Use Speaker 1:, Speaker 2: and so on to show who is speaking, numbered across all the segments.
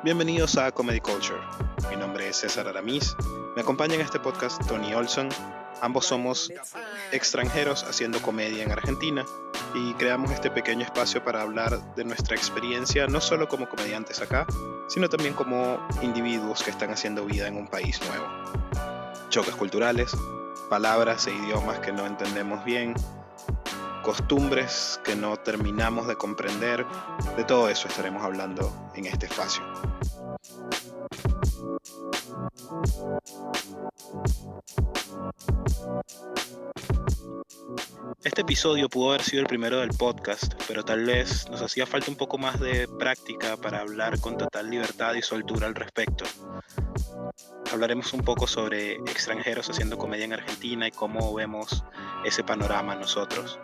Speaker 1: Bienvenidos a Comedy Culture. Mi nombre es César Aramis. Me acompaña en este podcast Tony Olson. Ambos somos extranjeros haciendo comedia en Argentina y creamos este pequeño espacio para hablar de nuestra experiencia no solo como comediantes acá, sino también como individuos que están haciendo vida en un país nuevo. Choques culturales, palabras e idiomas que no entendemos bien, costumbres que no terminamos de comprender, de todo eso estaremos hablando en este espacio. Este episodio pudo haber sido el primero del podcast, pero tal vez nos hacía falta un poco más de práctica para hablar con total libertad y soltura al respecto. Hablaremos un poco sobre extranjeros haciendo comedia en Argentina y cómo vemos ese panorama nosotros.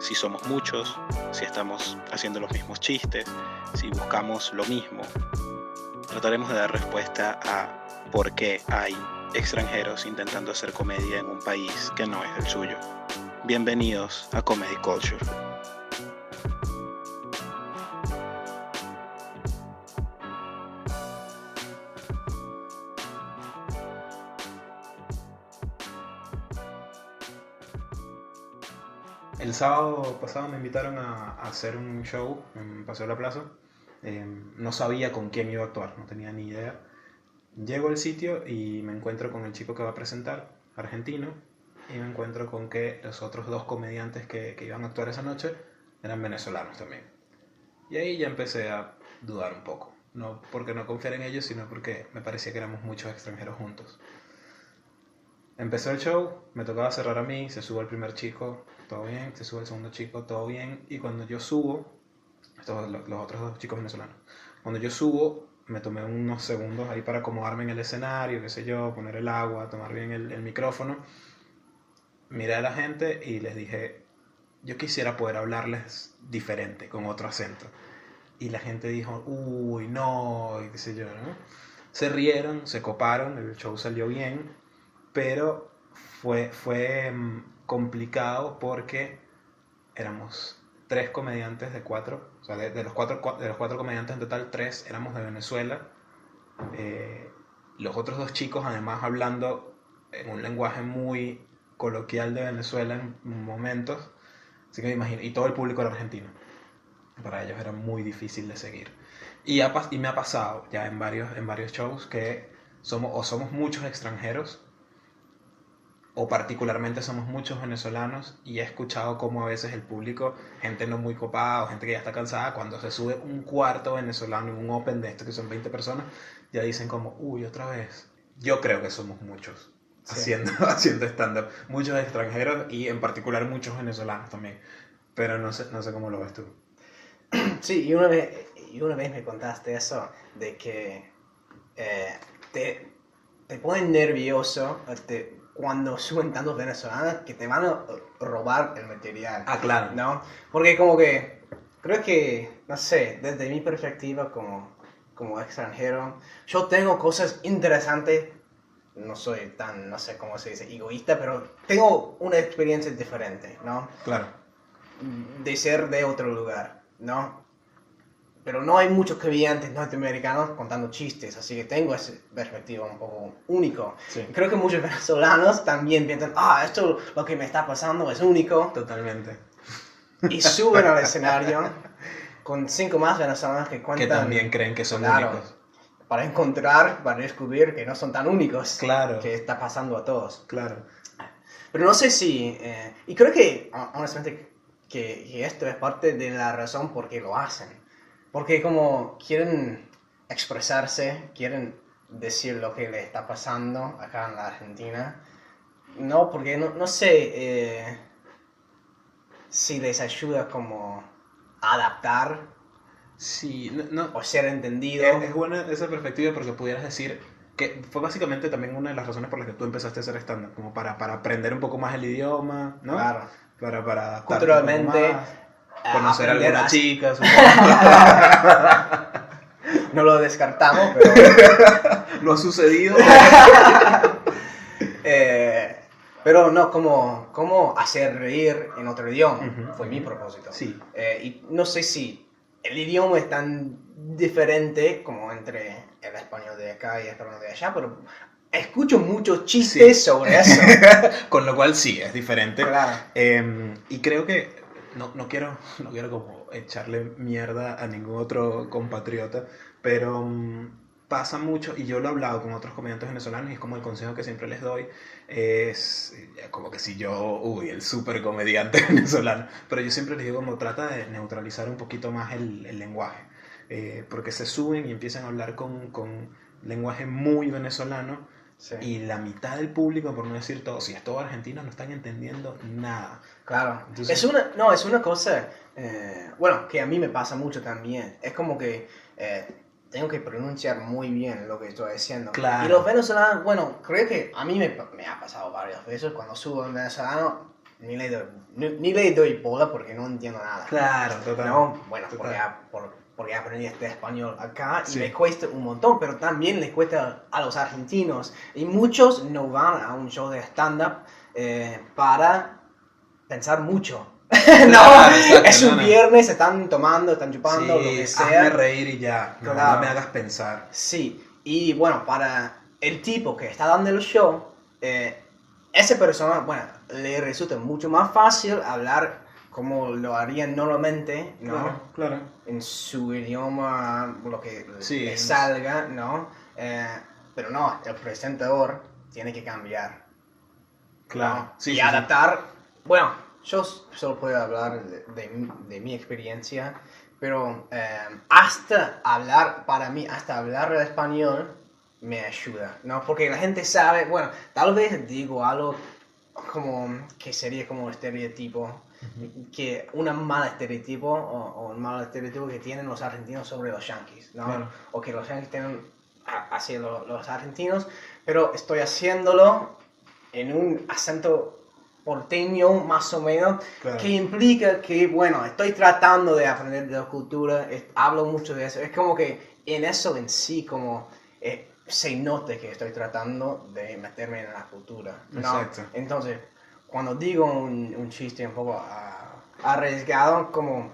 Speaker 1: Si somos muchos, si estamos haciendo los mismos chistes, si buscamos lo mismo. Trataremos de dar respuesta a por qué hay extranjeros intentando hacer comedia en un país que no es el suyo. Bienvenidos a Comedy Culture. El sábado pasado me invitaron a hacer un show en Paseo de la Plaza. No sabía con quién iba a actuar, no tenía ni idea. Llego al sitio y me encuentro con el chico que va a presentar, argentino, y me encuentro con que los otros dos comediantes que iban a actuar esa noche eran venezolanos también. Y ahí ya empecé a dudar un poco. No porque no confiara en ellos, sino porque me parecía que éramos muchos extranjeros juntos. Empezó el show, me tocaba cerrar a mí, se sube el primer chico, todo bien, se sube el segundo chico, todo bien, y cuando yo subo, los otros dos chicos venezolanos, cuando yo subo, me tomé unos segundos ahí para acomodarme en el escenario, qué sé yo, poner el agua, tomar bien el micrófono, miré a la gente y les dije, yo quisiera poder hablarles diferente, con otro acento, y la gente dijo, uy, no, y qué sé yo, ¿no? Se rieron, se coparon, el show salió bien, pero fue complicado porque éramos 3 comediantes de 4, o sea, de los cuatro comediantes en total, 3 éramos de Venezuela. Los otros 2 chicos, además, hablando en un lenguaje muy coloquial de Venezuela en momentos, así que me imagino, y todo el público era argentino. Para ellos era muy difícil de seguir. Y me ha pasado ya en varios shows que somos muchos extranjeros, o particularmente somos muchos venezolanos, y he escuchado cómo a veces el público, gente no muy copada o gente que ya está cansada, cuando se sube un cuarto venezolano en un open de esto que son 20 personas, ya dicen como, uy, otra vez. Yo creo que somos muchos haciendo stand-up, muchos extranjeros y en particular muchos venezolanos también, pero no sé cómo lo ves tú.
Speaker 2: Sí, y una vez me contaste eso, de que te ponen nervioso cuando suben tantos venezolanos que te van a robar el material.
Speaker 1: Ah, claro.
Speaker 2: ¿No? Porque como que, creo que, no sé, desde mi perspectiva como extranjero, yo tengo cosas interesantes, no soy tan, no sé cómo se dice, egoísta, pero tengo una experiencia diferente, ¿no?
Speaker 1: Claro.
Speaker 2: De ser de otro lugar, ¿no? Pero no hay muchos comediantes norteamericanos contando chistes, así que tengo esa perspectiva un poco único.
Speaker 1: Sí.
Speaker 2: Creo que muchos venezolanos también piensan, esto lo que me está pasando es único.
Speaker 1: Totalmente.
Speaker 2: Y suben al escenario con 5 más venezolanos que cuentan.
Speaker 1: Que también creen que son únicos.
Speaker 2: Para descubrir que no son tan únicos.
Speaker 1: Claro.
Speaker 2: Que está pasando a todos.
Speaker 1: Claro.
Speaker 2: Pero no sé si... y creo que, honestamente, que esto es parte de la razón por qué lo hacen. Porque como quieren expresarse, quieren decir lo que les está pasando acá en la Argentina. No, porque no sé si les ayuda como a adaptar.
Speaker 1: Sí, no,
Speaker 2: o ser entendido.
Speaker 1: Es buena esa perspectiva porque pudieras decir que fue básicamente también una de las razones por las que tú empezaste a hacer stand-up, como para aprender un poco más el idioma, ¿no?
Speaker 2: Claro.
Speaker 1: Para
Speaker 2: culturalmente
Speaker 1: conocer a algunas chicas.
Speaker 2: No lo descartamos, pero
Speaker 1: no ha sucedido.
Speaker 2: Pero no, como hacer reír en otro idioma.
Speaker 1: Uh-huh.
Speaker 2: Fue mi propósito.
Speaker 1: Sí.
Speaker 2: Y no sé si el idioma es tan diferente como entre el español de acá y el español de allá, pero escucho muchos chistes sobre eso.
Speaker 1: Con lo cual sí, es diferente.
Speaker 2: Claro.
Speaker 1: Y creo que no quiero como echarle mierda a ningún otro compatriota, pero pasa mucho, y yo lo he hablado con otros comediantes venezolanos, y es como el consejo que siempre les doy, es como que si yo, el súper comediante venezolano, pero yo siempre les digo como trata de neutralizar un poquito más el lenguaje, porque se suben y empiezan a hablar con lenguaje muy venezolano,
Speaker 2: Sí.
Speaker 1: y la mitad del público, por no decir todo, si es todo argentino, no están entendiendo nada.
Speaker 2: Claro.
Speaker 1: Entonces,
Speaker 2: Es una cosa, bueno, que a mí me pasa mucho también. Es como que tengo que pronunciar muy bien lo que estoy diciendo.
Speaker 1: Claro.
Speaker 2: Y los venezolanos, bueno, creo que a mí me ha pasado varias veces cuando subo en venezolano, ni le doy bola porque no entiendo nada.
Speaker 1: claro, total.
Speaker 2: No, bueno,
Speaker 1: total.
Speaker 2: porque aprendí este español acá y
Speaker 1: Sí.
Speaker 2: me cuesta un montón, pero también le cuesta a los argentinos. Y muchos no van a un show de stand-up para pensar mucho.
Speaker 1: Claro, exacto,
Speaker 2: es un
Speaker 1: no.
Speaker 2: viernes, están tomando, están chupando, lo
Speaker 1: Sí,
Speaker 2: que
Speaker 1: hazme
Speaker 2: sea.
Speaker 1: reír y ya, no,
Speaker 2: Claro.
Speaker 1: no me hagas pensar.
Speaker 2: Sí, y bueno, para el tipo que está dando el show, esa persona, bueno, le resulta mucho más fácil hablar como lo harían normalmente, ¿no?
Speaker 1: Claro, claro.
Speaker 2: En su idioma, lo que
Speaker 1: Sí,
Speaker 2: le salga, ¿no? Pero no, el presentador tiene que cambiar,
Speaker 1: Claro.
Speaker 2: ¿no?
Speaker 1: Sí,
Speaker 2: Y
Speaker 1: sí,
Speaker 2: adaptar, bueno, yo solo puedo hablar de mi experiencia, pero hasta hablar, para mí, hasta hablar el español me ayuda, ¿no? Porque la gente sabe, bueno, tal vez digo algo como que sería como estereotipo, que una mala estereotipo o un mal estereotipo que tienen los argentinos sobre los yanquis, ¿no?
Speaker 1: Claro.
Speaker 2: O que los yanquis tienen hacia los argentinos, pero estoy haciéndolo en un acento porteño más o menos,
Speaker 1: Claro.
Speaker 2: que implica que, bueno, estoy tratando de aprender de la cultura, hablo mucho de eso, es como que en eso en sí como se note que estoy tratando de meterme en la cultura, ¿no?
Speaker 1: Exacto.
Speaker 2: Entonces, cuando digo un chiste un poco arriesgado, como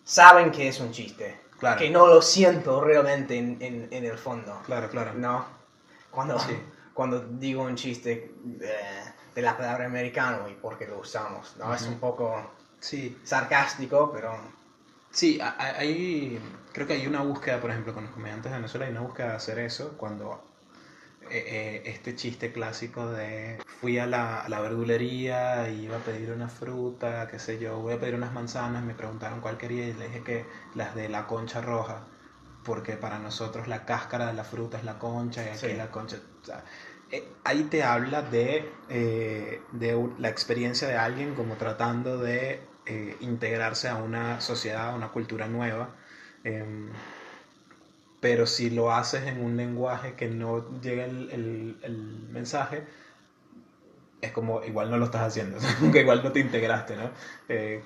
Speaker 2: saben que es un chiste,
Speaker 1: Claro.
Speaker 2: que no lo siento realmente en el fondo,
Speaker 1: Claro, claro.
Speaker 2: ¿no? Cuando,
Speaker 1: Sí.
Speaker 2: cuando digo un chiste de la palabra americano y por qué lo usamos, ¿no? Es un poco
Speaker 1: Sí,
Speaker 2: sarcástico, pero
Speaker 1: sí, creo que hay una búsqueda, por ejemplo, con los comediantes de Venezuela, hay una búsqueda de hacer eso cuando este chiste clásico de fui a la verdulería y iba a pedir una fruta, qué sé yo, voy a pedir unas manzanas, me preguntaron cuál quería y le dije que las de la concha roja, porque para nosotros la cáscara de la fruta es la concha y aquí
Speaker 2: Sí.
Speaker 1: la concha... O sea, ahí te habla de la experiencia de alguien como tratando de integrarse a una sociedad, a una cultura nueva. Pero si lo haces en un lenguaje que no llega el mensaje, es como igual no lo estás haciendo, que igual no te integraste, ¿no?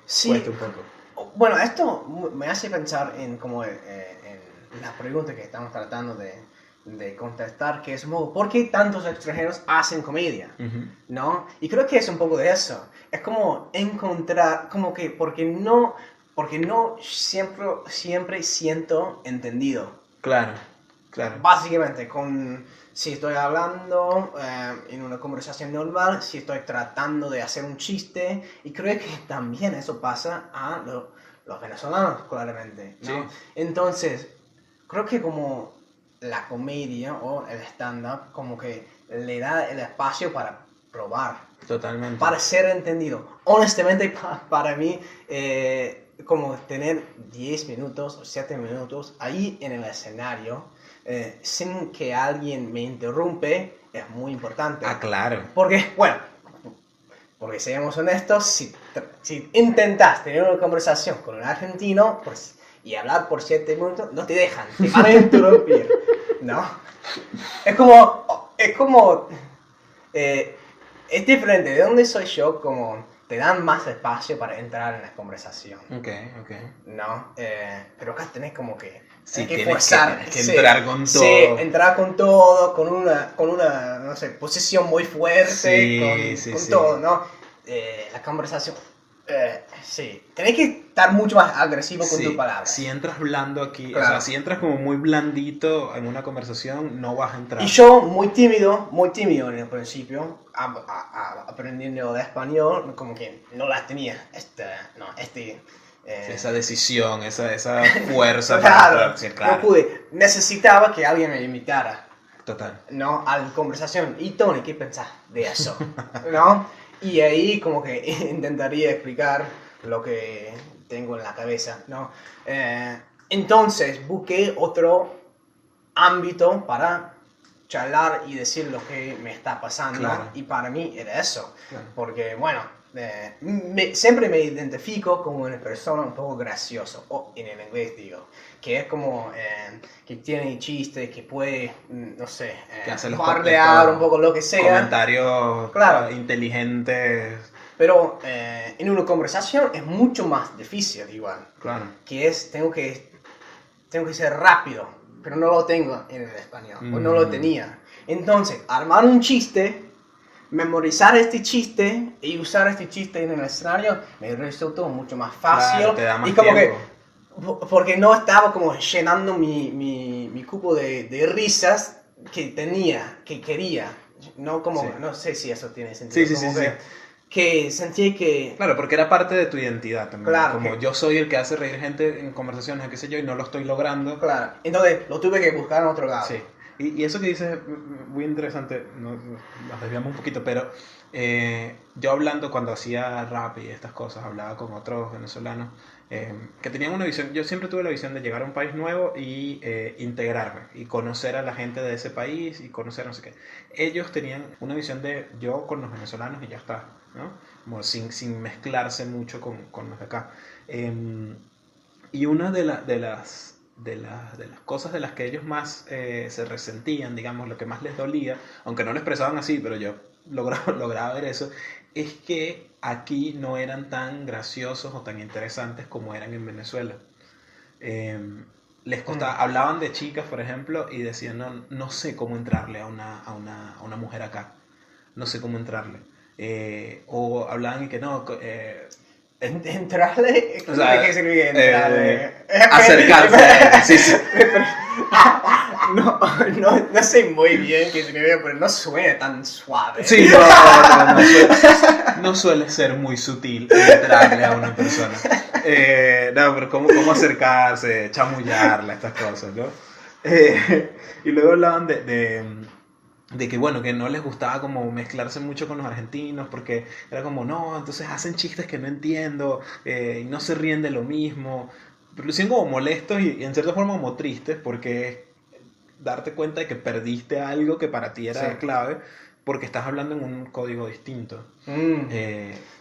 Speaker 2: Sí.
Speaker 1: Cuesta un poco.
Speaker 2: Bueno, esto me hace pensar en como en la pregunta que estamos tratando de contestar, que es como, ¿por qué tantos extranjeros hacen comedia?
Speaker 1: Ujú.
Speaker 2: ¿No? Y creo que es un poco de eso. Es como encontrar, como que, porque no siempre siento entendido.
Speaker 1: Claro, claro.
Speaker 2: Básicamente, si estoy hablando en una conversación normal, si estoy tratando de hacer un chiste, y creo que también eso pasa a los venezolanos, claramente, ¿no?
Speaker 1: Sí.
Speaker 2: Entonces, creo que como la comedia o el stand-up como que le da el espacio para probar,
Speaker 1: Totalmente.
Speaker 2: para ser entendido. Honestamente, para mí, como tener 10 minutos o 7 minutos ahí en el escenario, sin que alguien me interrumpe, es muy importante.
Speaker 1: Ah, claro.
Speaker 2: Porque, bueno, porque seamos honestos, si intentas tener una conversación con un argentino pues, y hablar por 7 minutos, no te dejan, te van a interrumpir, ¿no? Es como es diferente. De donde soy yo, como te dan más espacio para entrar en la conversación,
Speaker 1: Ok, ok.
Speaker 2: ¿no? Pero acá tenés como que
Speaker 1: Sí,
Speaker 2: que
Speaker 1: tienes
Speaker 2: forzar,
Speaker 1: que entrar con todo.
Speaker 2: Sí, entrar con todo, con una no sé, posición muy fuerte,
Speaker 1: Sí,
Speaker 2: con
Speaker 1: sí.
Speaker 2: todo, ¿no? La conversación Sí, tenés que estar mucho más agresivo con
Speaker 1: Sí,
Speaker 2: tus palabras.
Speaker 1: si entras blando aquí, o
Speaker 2: Claro.
Speaker 1: sea, si entras como muy blandito en una conversación, no vas a entrar.
Speaker 2: Y yo, muy tímido en el principio, aprendiendo de español, como que no la tenía,
Speaker 1: Sí, esa decisión, esa fuerza
Speaker 2: claro,
Speaker 1: para sí,
Speaker 2: no
Speaker 1: claro,
Speaker 2: pude, necesitaba que alguien me imitara,
Speaker 1: total.
Speaker 2: ¿no? A la conversación. Y Tony, ¿qué pensás de eso? ¿No? Y ahí como que intentaría explicar lo que tengo en la cabeza, ¿no? Entonces busqué otro ámbito para charlar y decir lo que me está pasando.
Speaker 1: Claro.
Speaker 2: Y para mí era eso.
Speaker 1: Claro.
Speaker 2: Porque, bueno, siempre me identifico como una persona un poco gracioso, o en el inglés digo, que es como que tiene chistes, que puede, no sé,
Speaker 1: Que hace los
Speaker 2: bardear un poco lo que sea.
Speaker 1: comentarios
Speaker 2: Claro.
Speaker 1: inteligentes.
Speaker 2: Pero en una conversación es mucho más difícil igual.
Speaker 1: Claro.
Speaker 2: Que es, tengo que ser rápido, pero no lo tengo en el español, o no lo tenía. Entonces, armar un chiste, memorizar este chiste y usar este chiste en el escenario me resultó mucho más fácil.
Speaker 1: Claro, te da más
Speaker 2: y como
Speaker 1: tiempo.
Speaker 2: porque no estaba como llenando mi cupo de risas que tenía, que quería. No como,
Speaker 1: Sí.
Speaker 2: no sé si eso tiene sentido.
Speaker 1: Sí, sí,
Speaker 2: como
Speaker 1: sí,
Speaker 2: que sentí que...
Speaker 1: Claro, porque era parte de tu identidad también.
Speaker 2: Claro,
Speaker 1: como
Speaker 2: que-
Speaker 1: yo soy el que hace reír gente en conversaciones, qué sé yo, y no lo estoy logrando.
Speaker 2: Claro, entonces lo tuve que buscar en otro lado.
Speaker 1: Sí. Y eso que dices es muy interesante, nos desviamos un poquito, pero yo hablando cuando hacía rap y estas cosas, hablaba con otros venezolanos que tenían una visión, yo siempre tuve la visión de llegar a un país nuevo y integrarme y conocer a la gente de ese país y conocer no sé qué. Ellos tenían una visión de yo con los venezolanos y ya está, ¿no? Como sin mezclarse mucho con los de acá. Y una de las cosas de las que ellos más se resentían, digamos, lo que más les dolía, aunque no lo expresaban así, pero yo lograba ver eso, es que aquí no eran tan graciosos o tan interesantes como eran en Venezuela. Eh, Les costaba, hablaban de chicas, por ejemplo, y decían, no sé cómo entrarle a una mujer acá, no sé cómo entrarle. O hablaban y que no,
Speaker 2: Entrarle,
Speaker 1: o sea,
Speaker 2: ¿qué significa entrarle?
Speaker 1: acercarse, sí, sí.
Speaker 2: No sé muy bien qué significa, pero no suena tan suave.
Speaker 1: Sí, no suele ser muy sutil entrarle a una persona. No, pero cómo acercarse, chamullarla, estas cosas, ¿no? Y luego hablaban de que, bueno, que no les gustaba como mezclarse mucho con los argentinos, porque era como, no, entonces hacen chistes que no entiendo, y no se ríen de lo mismo. Pero lo sienten como molestos y en cierta forma como tristes, porque es darte cuenta de que perdiste algo que para ti era
Speaker 2: Sí.
Speaker 1: clave, porque estás hablando en un código distinto.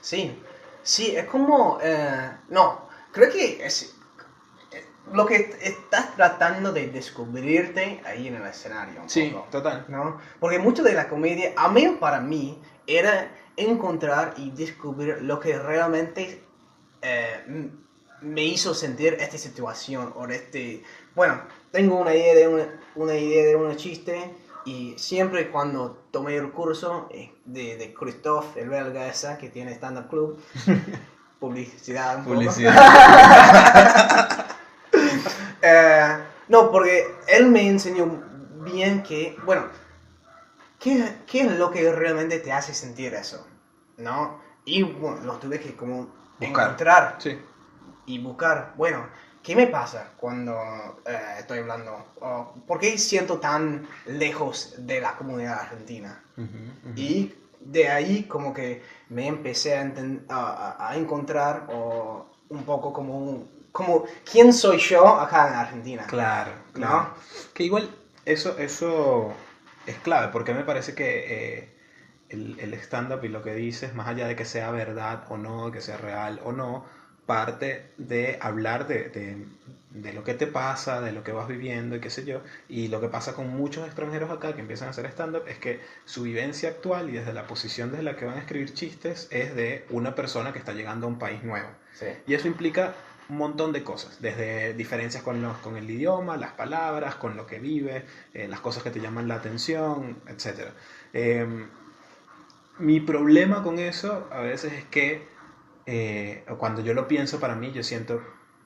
Speaker 2: Sí, es como... no, creo que es lo que estás tratando de descubrirte ahí en el escenario un
Speaker 1: Sí,
Speaker 2: poco,
Speaker 1: total.
Speaker 2: ¿no? Porque mucho de la comedia, al menos para mí, era encontrar y descubrir lo que realmente me hizo sentir esta situación o bueno, tengo una idea de un chiste y siempre cuando tomé el curso de Christophe, el belga esa que tiene stand-up club, publicidad un poco. No, porque él me enseñó bien que, bueno, ¿qué es lo que realmente te hace sentir eso? ¿No? Y bueno, lo tuve que como encontrar
Speaker 1: Sí.
Speaker 2: y buscar, bueno, ¿qué me pasa cuando estoy hablando? ¿Por qué siento tan lejos de la comunidad argentina? Y de ahí como que me empecé a encontrar un poco como quién soy yo acá en Argentina.
Speaker 1: Claro, claro.
Speaker 2: ¿No?
Speaker 1: Que igual eso es clave, porque me parece que el stand-up y lo que dices, más allá de que sea verdad o no, que sea real o no, parte de hablar de lo que te pasa, de lo que vas viviendo y qué sé yo. Y lo que pasa con muchos extranjeros acá que empiezan a hacer stand-up es que su vivencia actual y desde la posición desde la que van a escribir chistes es de una persona que está llegando a un país nuevo.
Speaker 2: Sí.
Speaker 1: Y eso implica un montón de cosas, desde diferencias con el idioma, las palabras, con lo que vive, las cosas que te llaman la atención, etc. Mi problema con eso a veces es que cuando yo lo pienso para mí, yo siento,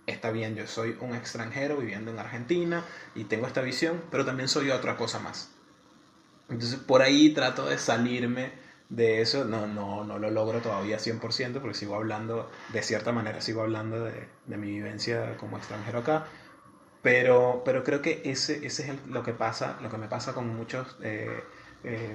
Speaker 1: está bien, yo soy un extranjero viviendo en Argentina y tengo esta visión, pero también soy otra cosa más. Entonces por ahí trato de salirme de eso, no lo logro todavía 100% porque sigo hablando, de cierta manera sigo hablando de mi vivencia como extranjero acá, pero creo que ese es lo que me pasa con muchos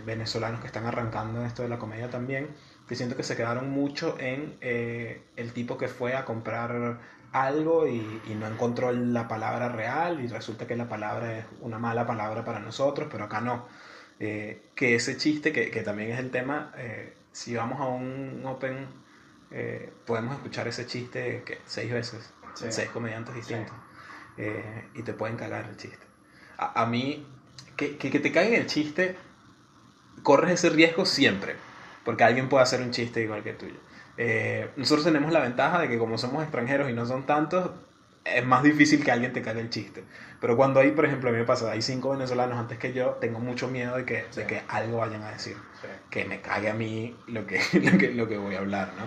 Speaker 1: venezolanos que están arrancando en esto de la comedia también, que siento que se quedaron mucho en el tipo que fue a comprar algo y no encontró la palabra real y resulta que la palabra es una mala palabra para nosotros, pero acá no. Que ese chiste, que también es el tema, si vamos a un open, podemos escuchar ese chiste 6 veces,
Speaker 2: Sí.
Speaker 1: 6 comediantes distintos, y te pueden cagar el chiste. A mí, que te caguen el chiste, corres ese riesgo siempre, porque alguien puede hacer un chiste igual que el tuyo. Nosotros tenemos la ventaja de que como somos extranjeros y no son tantos, es más difícil que alguien te cague el chiste. Pero cuando hay, por ejemplo, a mí me pasa, hay 5 venezolanos antes que yo, tengo mucho miedo de que algo vayan a decir.
Speaker 2: Sí.
Speaker 1: Que me cague a mí lo que voy a hablar, ¿no?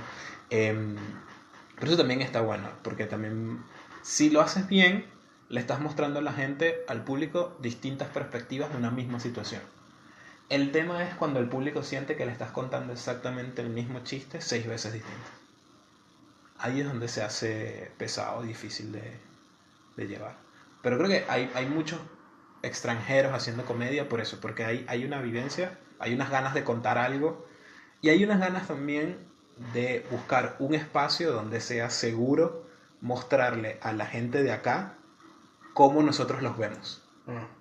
Speaker 1: Pero eso también está bueno, porque también, si lo haces bien, le estás mostrando a la gente, al público, distintas perspectivas de una misma situación. El tema es cuando el público siente que le estás contando exactamente el mismo chiste 6 veces distinto. Ahí es donde se hace pesado, difícil de llevar. Pero creo que hay muchos extranjeros haciendo comedia por eso, porque hay una vivencia, hay unas ganas de contar algo y hay unas ganas también de buscar un espacio donde sea seguro mostrarle a la gente de acá cómo nosotros los vemos.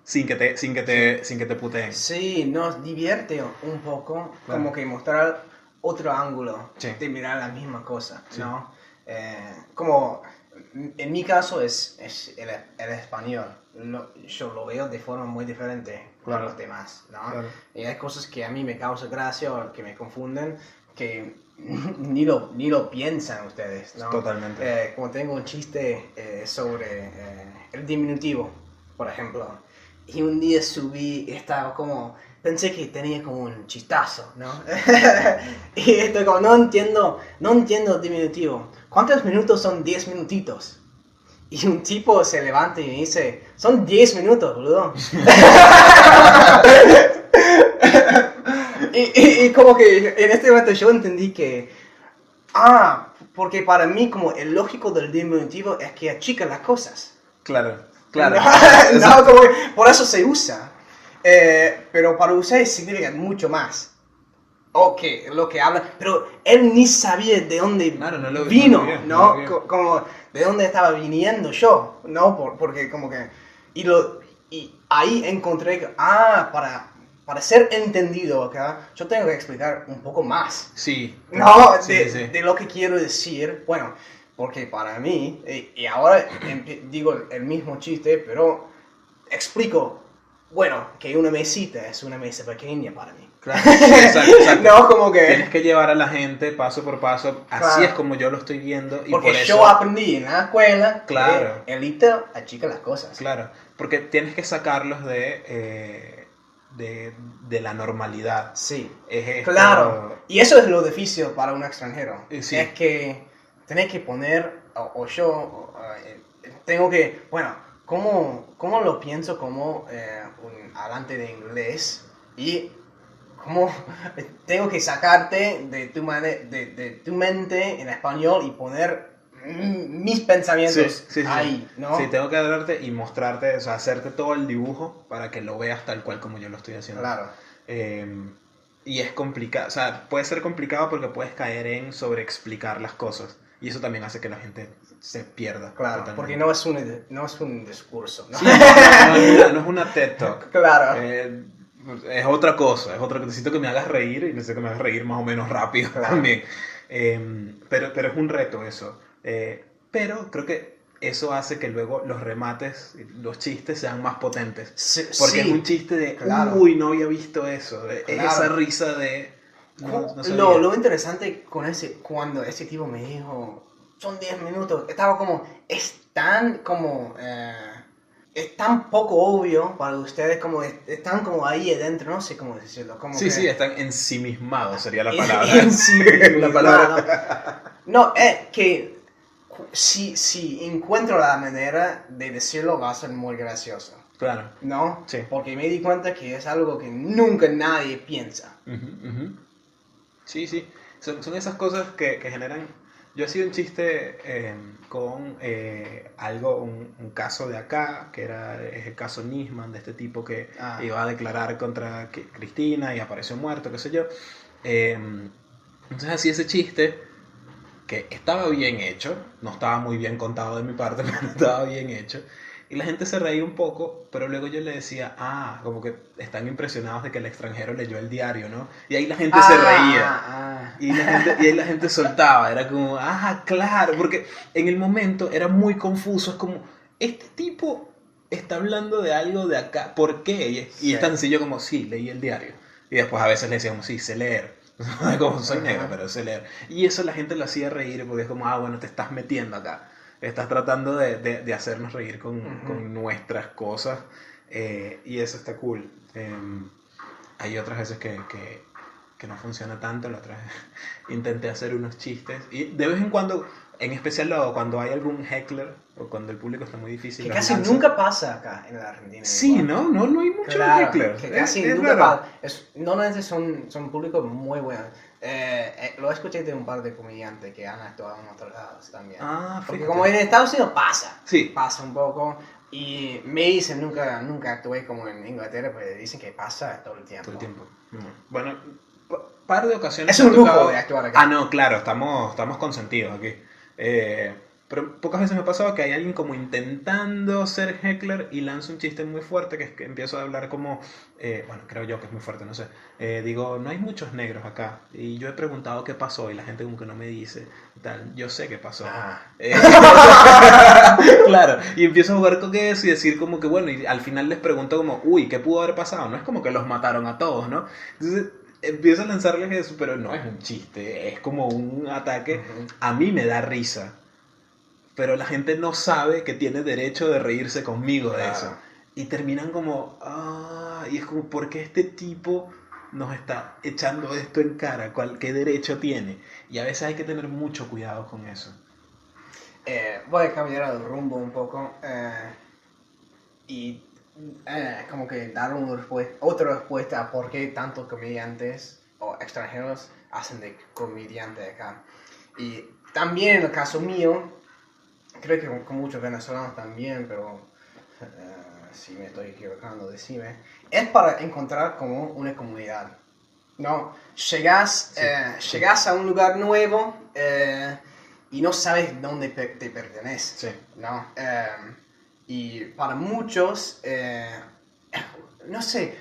Speaker 1: Sin que te puteen.
Speaker 2: Sí, nos divierte un poco,
Speaker 1: Claro.
Speaker 2: como que mostrar otro ángulo
Speaker 1: Sí.
Speaker 2: de mirar la misma cosa,
Speaker 1: Sí.
Speaker 2: ¿no? Como en mi caso es el español, yo lo veo de forma muy diferente
Speaker 1: Claro.
Speaker 2: a los demás, ¿no?
Speaker 1: Claro.
Speaker 2: Y hay cosas que a mí me causan gracia o que me confunden, que ni lo piensan ustedes, ¿no?
Speaker 1: Totalmente.
Speaker 2: Como tengo un chiste sobre el diminutivo, por ejemplo, y un día subí, estaba como, pensé que tenía como un chistazo, ¿no? Y estoy como, no entiendo el diminutivo. ¿Cuántos minutos son 10 minutitos? Y un tipo se levanta y me dice, son 10 minutos, boludo. y como que en este momento yo entendí que, porque para mí como el lógico del diminutivo es que achica las cosas.
Speaker 1: Claro.
Speaker 2: No, como que por eso se usa. Pero para ustedes significa mucho más. O que lo que habla, pero él ni sabía de dónde
Speaker 1: Claro, no lo
Speaker 2: vino,
Speaker 1: vio,
Speaker 2: ¿no?
Speaker 1: no lo vio.
Speaker 2: Como de dónde estaba viniendo yo, ¿no? Porque como que... Y ahí encontré que, para ser entendido acá, yo tengo que explicar un poco más.
Speaker 1: Sí.
Speaker 2: No,
Speaker 1: Sí.
Speaker 2: de lo que quiero decir, bueno, porque para mí, y ahora digo el mismo chiste, pero explico, bueno, que una mesita es una mesa pequeña para mí.
Speaker 1: Claro, exacto.
Speaker 2: No, como que...
Speaker 1: Tienes que llevar a la gente paso por paso, así
Speaker 2: Claro.
Speaker 1: es como yo lo estoy viendo. Y
Speaker 2: Porque
Speaker 1: por eso,
Speaker 2: yo aprendí en la escuela
Speaker 1: Claro.
Speaker 2: que el hito achica las cosas.
Speaker 1: Claro, porque tienes que sacarlos de la normalidad.
Speaker 2: Sí,
Speaker 1: Es esto-
Speaker 2: claro. Y eso es lo difícil para un extranjero.
Speaker 1: Sí.
Speaker 2: Es que tenés que poner, tengo que, bueno, ¿cómo lo pienso como un hablante de inglés? Y cómo tengo que sacarte de tu mente en español y poner mis pensamientos
Speaker 1: Sí.
Speaker 2: ahí, ¿no?
Speaker 1: Sí, tengo que hablarte y mostrarte, o sea, hacerte todo el dibujo para que lo veas tal cual como yo lo estoy haciendo.
Speaker 2: Claro.
Speaker 1: Y es complicado, o sea, puede ser complicado porque puedes caer en sobreexplicar las cosas. Y eso también hace que la gente se pierda.
Speaker 2: Claro,
Speaker 1: totalmente.
Speaker 2: porque no es un discurso, ¿no?
Speaker 1: Sí, no es una TED Talk.
Speaker 2: Claro.
Speaker 1: Es otra cosa, necesito que me hagas reír y necesito que me hagas reír más o menos rápido
Speaker 2: Claro.
Speaker 1: también. Pero es un reto eso. Pero creo que eso hace que luego los remates, los chistes sean más potentes. Porque es un chiste de,
Speaker 2: claro.
Speaker 1: uy, no había visto eso. Es
Speaker 2: Claro.
Speaker 1: esa risa de... No sabía.
Speaker 2: Lo interesante cuando ese tipo me dijo, son 10 minutos, estaba como, es tan poco obvio para ustedes, como están como ahí adentro, no sé cómo decirlo. Como
Speaker 1: Sí,
Speaker 2: que,
Speaker 1: sí, están ensimismados sería la palabra.
Speaker 2: ensimismado.
Speaker 1: La palabra.
Speaker 2: No, es que si encuentro la manera de decirlo va a ser muy gracioso,
Speaker 1: Claro.
Speaker 2: ¿no?
Speaker 1: Sí.
Speaker 2: Porque me di cuenta que es algo que nunca nadie piensa.
Speaker 1: Ujú, ujú. Sí, sí. Son esas cosas que generan. Yo hacía un chiste con un caso de acá, que es el caso Nisman, de este tipo que
Speaker 2: Ah,
Speaker 1: iba a declarar contra Cristina y apareció muerto, qué sé yo. Eh, entonces hacía ese chiste que estaba bien hecho, no estaba muy bien contado de mi parte, pero estaba bien hecho. Y la gente se reía un poco, pero luego yo le decía, como que están impresionados de que el extranjero leyó el diario, ¿no? Y ahí la gente se reía. Y ahí la gente soltaba, era como, claro, porque en el momento era muy confuso, es como, este tipo está hablando de algo de acá, ¿por qué? Y es tan sencillo como, sí, leí el diario. Y después a veces le decíamos, sí, sé leer. Como soy negro, pero sé leer. Y eso la gente lo hacía reír porque es como, bueno, te estás metiendo acá. Estás tratando de hacernos reír con nuestras cosas. Y eso está cool. Hay otras veces que no funciona tanto. La otra vez intenté hacer unos chistes. Y de vez en cuando, en especial cuando hay algún heckler o cuando el público está muy difícil,
Speaker 2: que
Speaker 1: los
Speaker 2: casi
Speaker 1: lanzo.
Speaker 2: nunca pasa acá en la Argentina.
Speaker 1: Sí,
Speaker 2: Igual.
Speaker 1: no hay muchos
Speaker 2: Claro,
Speaker 1: hecklers.
Speaker 2: que casi
Speaker 1: Es
Speaker 2: nunca
Speaker 1: raro.
Speaker 2: pasa. Normalmente son públicos muy buenos. Lo escuché de un par de comediantes que han actuado en otros lados también. Porque
Speaker 1: Fíjate.
Speaker 2: como en Estados Unidos pasa,
Speaker 1: Sí.
Speaker 2: pasa un poco. Y me dicen, nunca actué como en Inglaterra, pues dicen que pasa todo el tiempo.
Speaker 1: Todo el tiempo. Bueno, par de ocasiones
Speaker 2: Es
Speaker 1: me ha
Speaker 2: un lujo
Speaker 1: tocado.
Speaker 2: de actuar acá.
Speaker 1: No, claro, estamos consentidos aquí. Pero pocas veces me ha pasado que hay alguien como intentando ser heckler y lanza un chiste muy fuerte que es que empiezo a hablar como, bueno, creo yo que es muy fuerte, no sé. Digo, no hay muchos negros acá. Y yo he preguntado qué pasó y la gente como que no me dice. Tal, yo sé qué pasó. Claro, y empiezo a jugar con eso y decir como que bueno, y al final les pregunto como, uy, ¿qué pudo haber pasado? No es como que los mataron a todos, ¿no? Entonces empiezo a lanzarles eso, pero no es un chiste, es como un ataque. A mí me da risa, pero la gente no sabe que tiene derecho de reírse conmigo de eso. Y terminan como, y es como, ¿por qué este tipo nos está echando esto en cara? ¿Qué derecho tiene? Y a veces hay que tener mucho cuidado con eso.
Speaker 2: Voy a cambiar el rumbo un poco y como que dar otra respuesta a por qué tantos comediantes o extranjeros hacen de comediante acá. Y también en el caso mío, creo que con muchos venezolanos también, pero si me estoy equivocando, decime, es para encontrar como una comunidad. No, llegas a un lugar nuevo y no sabes dónde te pertenece.
Speaker 1: Sí.
Speaker 2: ¿No? Y para muchos, no sé,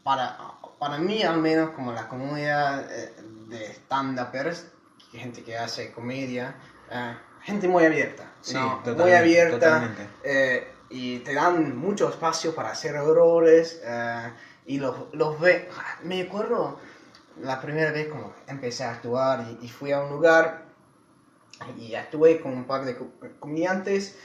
Speaker 2: para mí al menos como la comunidad de stand-uppers, gente que hace comedia, gente muy abierta.
Speaker 1: Sí,
Speaker 2: ¿no?
Speaker 1: totalmente,
Speaker 2: Muy abierta.
Speaker 1: totalmente.
Speaker 2: Y te dan mucho espacio para hacer errores y los ve. Me acuerdo la primera vez como empecé a actuar y fui a un lugar y actué con un par de comediantes.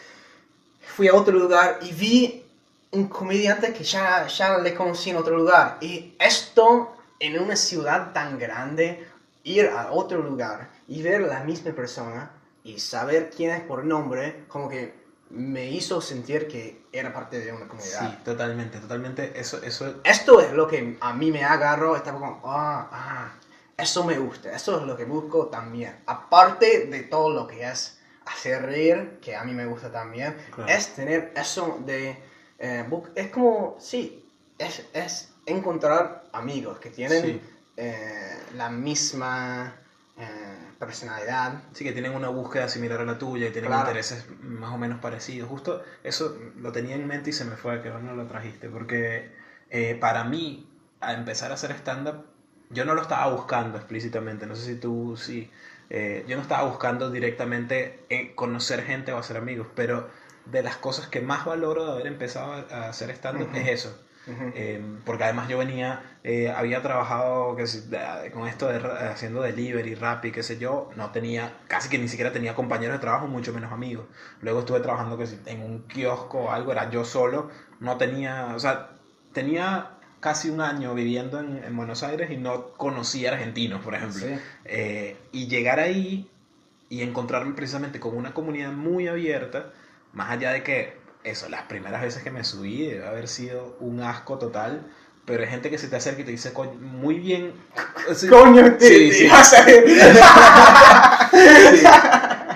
Speaker 2: Fui a otro lugar y vi un comediante que ya le conocí en otro lugar. Y esto en una ciudad tan grande, ir a otro lugar y ver a la misma persona y saber quién es por nombre, como que me hizo sentir que era parte de una comunidad.
Speaker 1: Sí, totalmente, totalmente. Eso.
Speaker 2: Esto es lo que a mí me agarró, estaba como, eso me gusta, eso es lo que busco también. Aparte de todo lo que es hacer reír, que a mí me gusta también,
Speaker 1: Claro.
Speaker 2: es tener eso de, es como, sí, es encontrar amigos que tienen
Speaker 1: Sí.
Speaker 2: la misma personalidad.
Speaker 1: Sí, que tienen una búsqueda similar a la tuya y tienen
Speaker 2: Claro.
Speaker 1: intereses más o menos parecidos. Justo eso lo tenía en mente y se me fue, que no lo trajiste. Porque para mí, a empezar a hacer stand-up, yo no lo estaba buscando explícitamente. No sé si tú sí. Yo no estaba buscando directamente conocer gente o hacer amigos, pero de las cosas que más valoro de haber empezado a hacer stand-up es eso. Porque además yo había trabajado con esto haciendo delivery, rap y qué sé yo, no tenía, casi que ni siquiera tenía compañeros de trabajo, mucho menos amigos. Luego estuve trabajando en un kiosco o algo, era yo solo, no tenía, o sea, tenía casi un año viviendo en Buenos Aires y no conocía argentinos, por ejemplo.
Speaker 2: Sí.
Speaker 1: Y llegar ahí y encontrarme precisamente con una comunidad muy abierta, más allá de que eso, las primeras veces que me subí debe haber sido un asco total, pero hay gente que se te acerca y te dice, "Coño, muy bien." Sí,
Speaker 2: Coño,
Speaker 1: sí, sí.
Speaker 2: vas a ver.
Speaker 1: Sí.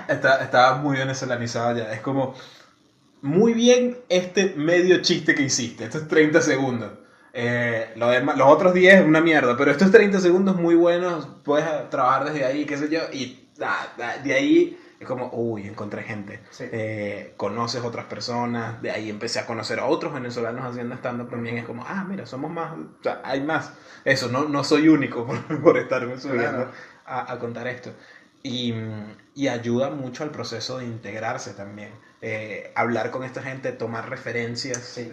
Speaker 1: Estaba muy venezolanizado ya. Es como, muy bien este medio chiste que hiciste, estos 30 segundos. Los otros 10 una mierda, pero estos 30 segundos muy buenos, puedes trabajar desde ahí, qué sé yo, y de ahí es como, uy, encontré gente.
Speaker 2: Sí.
Speaker 1: Conoces otras personas, de ahí empecé a conocer a otros venezolanos haciendo stand-up también, es como, mira, somos más, o sea, hay más. Eso, no soy único por estarme subiendo
Speaker 2: Claro.
Speaker 1: a contar esto. Y, y ayuda mucho al proceso de integrarse también. Hablar con esta gente, tomar referencias,
Speaker 2: Sí.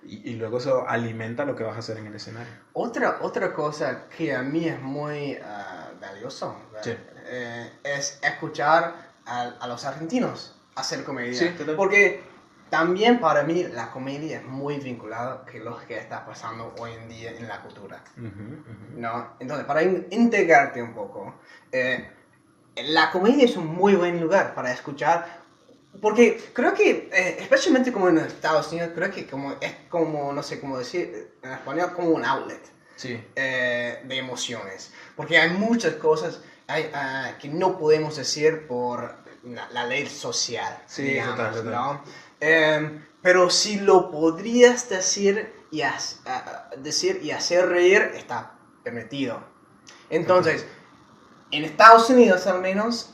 Speaker 1: y luego eso alimenta lo que vas a hacer en el escenario.
Speaker 2: Otra cosa que a mí es muy valioso
Speaker 1: Sí.
Speaker 2: es escuchar a los argentinos hacer comedia.
Speaker 1: Sí, total.
Speaker 2: Porque también para mí la comedia es muy vinculada con lo que está pasando hoy en día en la cultura. ¿No? Entonces, para integrarte un poco, la comedia es un muy buen lugar para escuchar. Porque creo que, especialmente como en Estados Unidos, creo que es como, no sé cómo decir en español, como un outlet
Speaker 1: Sí.
Speaker 2: de emociones. Porque hay muchas cosas que no podemos decir por la ley social,
Speaker 1: Sí,
Speaker 2: digamos,
Speaker 1: total.
Speaker 2: ¿no? Pero si lo podrías decir y hacer reír, está permitido. Entonces, en Estados Unidos al menos,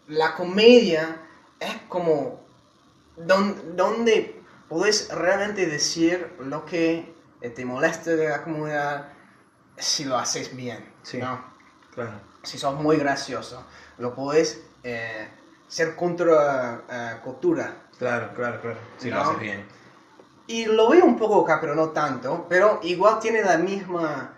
Speaker 2: la comedia es como donde puedes realmente decir lo que te molesta de la comunidad si lo haces bien,
Speaker 1: Sí,
Speaker 2: ¿no?
Speaker 1: claro.
Speaker 2: Si sos muy gracioso, lo puedes ser contra cultura.
Speaker 1: Claro. Si lo
Speaker 2: ¿No?
Speaker 1: haces bien.
Speaker 2: Y lo veo un poco acá, pero no tanto, pero igual tiene la misma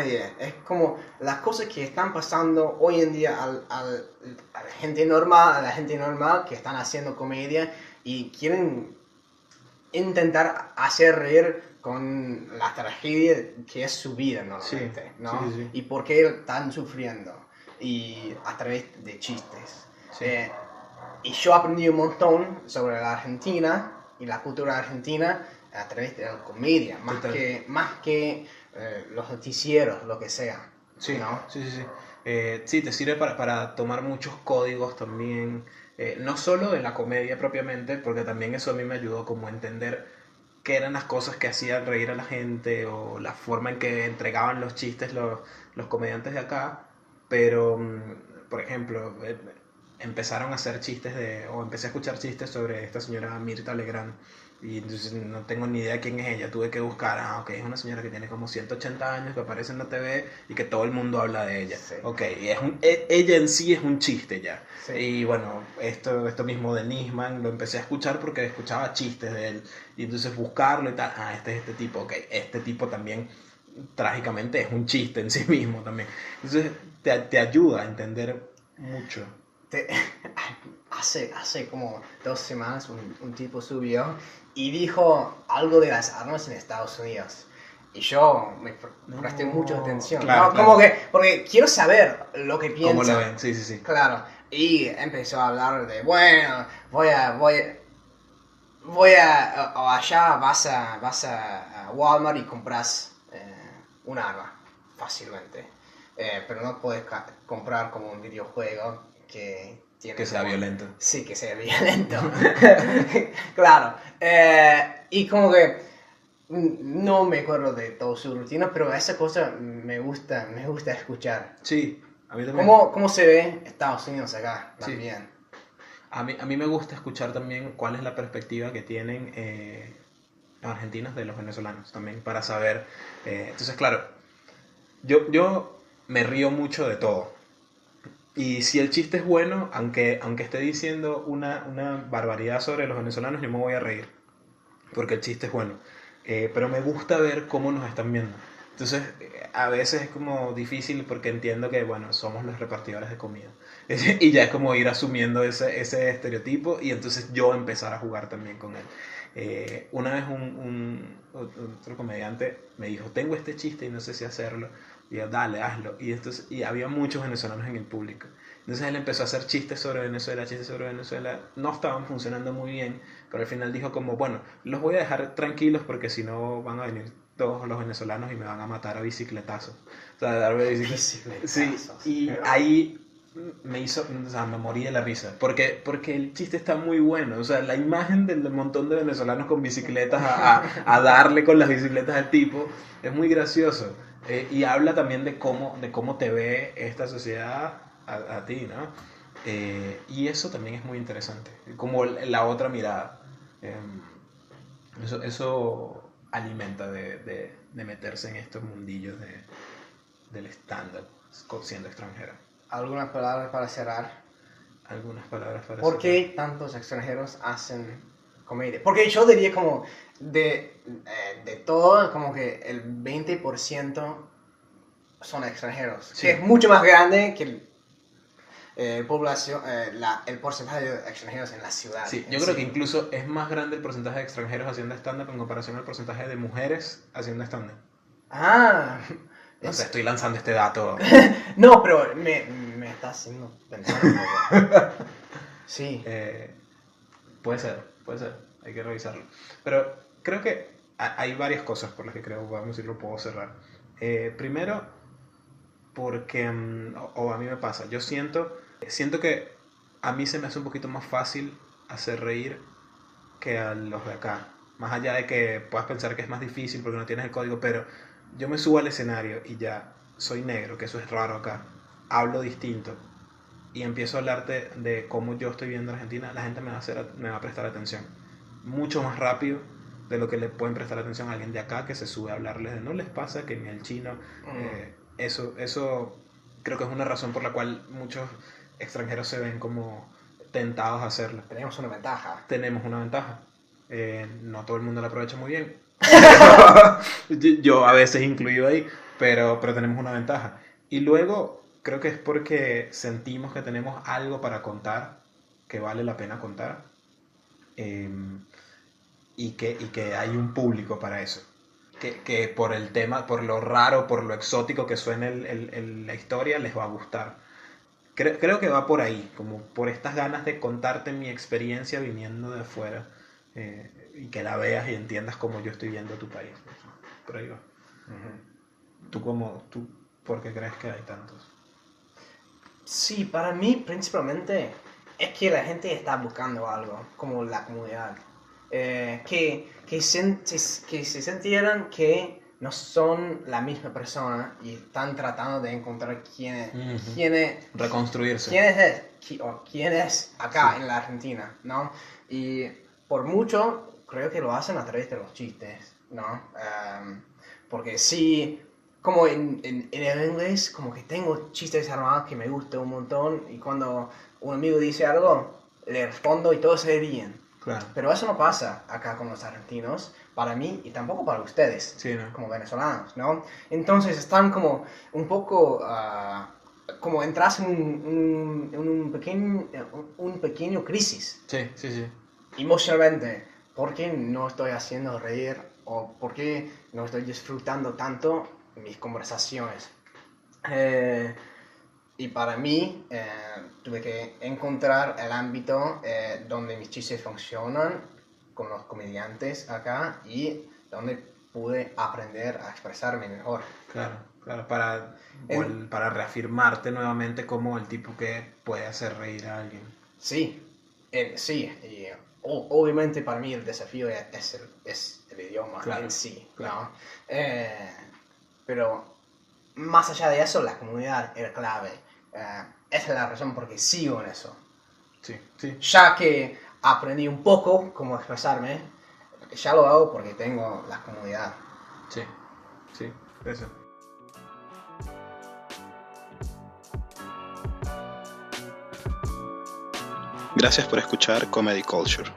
Speaker 2: idea. Es como las cosas que están pasando hoy en día a la gente normal que están haciendo comedia y quieren intentar hacer reír con la tragedia que es su vida normalmente,
Speaker 1: Sí,
Speaker 2: ¿no?
Speaker 1: sí.
Speaker 2: Y por qué están sufriendo y a través de chistes.
Speaker 1: Sí.
Speaker 2: Y yo aprendí un montón sobre la Argentina y la cultura argentina a través de la comedia, más que los noticieros, lo que sea.
Speaker 1: Sí,
Speaker 2: ¿No?
Speaker 1: sí. Sí, te sirve para tomar muchos códigos también, no solo de la comedia propiamente, porque también eso a mí me ayudó como a entender qué eran las cosas que hacían reír a la gente o la forma en que entregaban los chistes los comediantes de acá, pero, por ejemplo, empezaron a hacer o empecé a escuchar chistes sobre esta señora Mirta Legrand. Y entonces no tengo ni idea quién es ella, tuve que buscar, ok, es una señora que tiene como 180 años, que aparece en la TV y que todo el mundo habla de ella.
Speaker 2: Sí.
Speaker 1: Ok, y ella en sí es un chiste ya.
Speaker 2: Sí.
Speaker 1: Y bueno, esto mismo de Nisman lo empecé a escuchar porque escuchaba chistes de él. Y entonces buscarlo y tal, este es este tipo, ok, este tipo también trágicamente es un chiste en sí mismo también. Entonces te ayuda a entender mucho.
Speaker 2: Hace como 2 semanas un tipo subió y dijo algo de las armas en Estados Unidos. Y yo me presté mucha atención.
Speaker 1: Claro,
Speaker 2: ¿no? Como que, porque quiero saber lo que piensa.
Speaker 1: ¿Cómo lo ven? Sí.
Speaker 2: Claro. Y empezó a hablar de, bueno, voy a o allá vas a Walmart y compras un arma fácilmente. Pero no puedes comprar como un videojuego que tiene
Speaker 1: Que sea
Speaker 2: como,
Speaker 1: violento.
Speaker 2: Sí, que sea violento. Claro. Y como que no me acuerdo de toda su rutina, pero esa cosa me gusta escuchar.
Speaker 1: Sí, a mí también.
Speaker 2: ¿Cómo se ve Estados Unidos acá
Speaker 1: Sí.
Speaker 2: también?
Speaker 1: A mí me gusta escuchar también cuál es la perspectiva que tienen los argentinos de los venezolanos también, para saber. Entonces, claro, yo me río mucho de todo. Y si el chiste es bueno, aunque esté diciendo una barbaridad sobre los venezolanos, yo me voy a reír, porque el chiste es bueno. Pero me gusta ver cómo nos están viendo. Entonces, a veces es como difícil porque entiendo que, bueno, somos los repartidores de comida. Y ya es como ir asumiendo ese estereotipo y entonces yo empezar a jugar también con él. Una vez otro comediante me dijo, tengo este chiste y no sé si hacerlo. Y yo, dale, hazlo. Y había muchos venezolanos en el público. Entonces él empezó a hacer chistes sobre Venezuela, no estaban funcionando muy bien, pero al final dijo como, bueno, los voy a dejar tranquilos porque si no van a venir todos los venezolanos y me van a matar a bicicletazos. O sea, darme bicicletazos. Sí, y ahí me morí de la risa, porque el chiste está muy bueno, o sea, la imagen del montón de venezolanos con bicicletas a darle con las bicicletas al tipo, es muy gracioso, y habla también de cómo te ve esta sociedad a ti, ¿no? Y eso también es muy interesante, como la otra mirada. Eso alimenta de meterse en estos mundillos del stand-up siendo extranjero.
Speaker 2: ¿Algunas palabras para cerrar?
Speaker 1: Algunas palabras para
Speaker 2: ¿Por qué tantos extranjeros hacen comedia? Porque yo diría como de todo, como que el 20% son extranjeros. Sí. Que es mucho más grande que el porcentaje de extranjeros en la ciudad.
Speaker 1: Sí, yo creo que incluso es más grande el porcentaje de extranjeros haciendo stand-up en comparación al porcentaje de mujeres haciendo stand-up.
Speaker 2: Ah.
Speaker 1: No sé, estoy lanzando este dato.
Speaker 2: No, pero me está haciendo pensar un poco. Sí.
Speaker 1: Puede ser. Hay que revisarlo. Pero creo que hay varias cosas por las que creo, vamos a decirlo, puedo cerrar. Primero, porque, o a mí me pasa, yo siento que a mí se me hace un poquito más fácil hacer reír que a los de acá. Más allá de que puedas pensar que es más difícil porque no tienes el código, pero yo me subo al escenario y ya soy negro, que eso es raro acá, hablo distinto y empiezo a hablarte de cómo yo estoy viendo Argentina, la gente me va a prestar atención mucho más rápido de lo que le pueden prestar atención a alguien de acá que se sube a hablarles de no les pasa que en el chino. Eso creo que es una razón por la cual muchos extranjeros se ven como tentados a hacerlo.
Speaker 2: Tenemos una ventaja.
Speaker 1: No todo el mundo la aprovecha muy bien. Yo a veces incluido ahí, pero tenemos una ventaja. Y luego creo que es porque sentimos que tenemos algo para contar, que vale la pena contar, y que hay un público para eso. Que por el tema, por lo raro, por lo exótico que suene la historia, les va a gustar. Creo que va por ahí, como por estas ganas de contarte mi experiencia viniendo de afuera, y que la veas y entiendas cómo yo estoy viendo tu país. Por ahí va. ¿Tú por qué crees que hay tantos?
Speaker 2: Sí, para mí principalmente es que la gente está buscando algo, como la comunidad. Que se sintieran que no son la misma persona y están tratando de encontrar quién es
Speaker 1: reconstruirse.
Speaker 2: Quién es acá en la Argentina, ¿no? Y por mucho creo que lo hacen a través de los chistes, ¿no? Porque sí, como en el inglés, como que tengo chistes armados que me gustan un montón y cuando un amigo dice algo, le respondo y todos se ríen.
Speaker 1: Claro.
Speaker 2: Pero eso no pasa acá con los argentinos, para mí y tampoco para ustedes,
Speaker 1: sí, ¿no?
Speaker 2: Como venezolanos, ¿no? Entonces están como un poco, como entras en un pequeño crisis.
Speaker 1: Sí.
Speaker 2: Emocionalmente, ¿por qué no estoy haciendo reír o por qué no estoy disfrutando tanto mis conversaciones? Y para mí, tuve que encontrar el ámbito donde mis chistes funcionan con los comediantes acá y donde pude aprender a expresarme mejor.
Speaker 1: Claro, para reafirmarte nuevamente como el tipo que puede hacer reír a alguien.
Speaker 2: Sí, y obviamente para mí el desafío es el idioma, claro, en sí, claro. ¿No? Pero más allá de eso, la comunidad era clave. Esa es la razón por qué sigo en eso.
Speaker 1: Sí.
Speaker 2: Ya que aprendí un poco cómo expresarme, ya lo hago porque tengo la comunidad.
Speaker 1: Sí, eso. Gracias por escuchar Comedy Culture.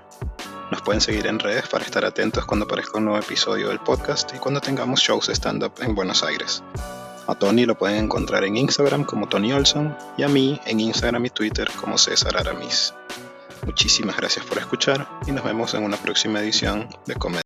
Speaker 1: Nos pueden seguir en redes para estar atentos cuando aparezca un nuevo episodio del podcast y cuando tengamos shows de stand-up en Buenos Aires. A Tony lo pueden encontrar en Instagram como Tony Olson y a mí en Instagram y Twitter como César Aramis. Muchísimas gracias por escuchar y nos vemos en una próxima edición de Comedia.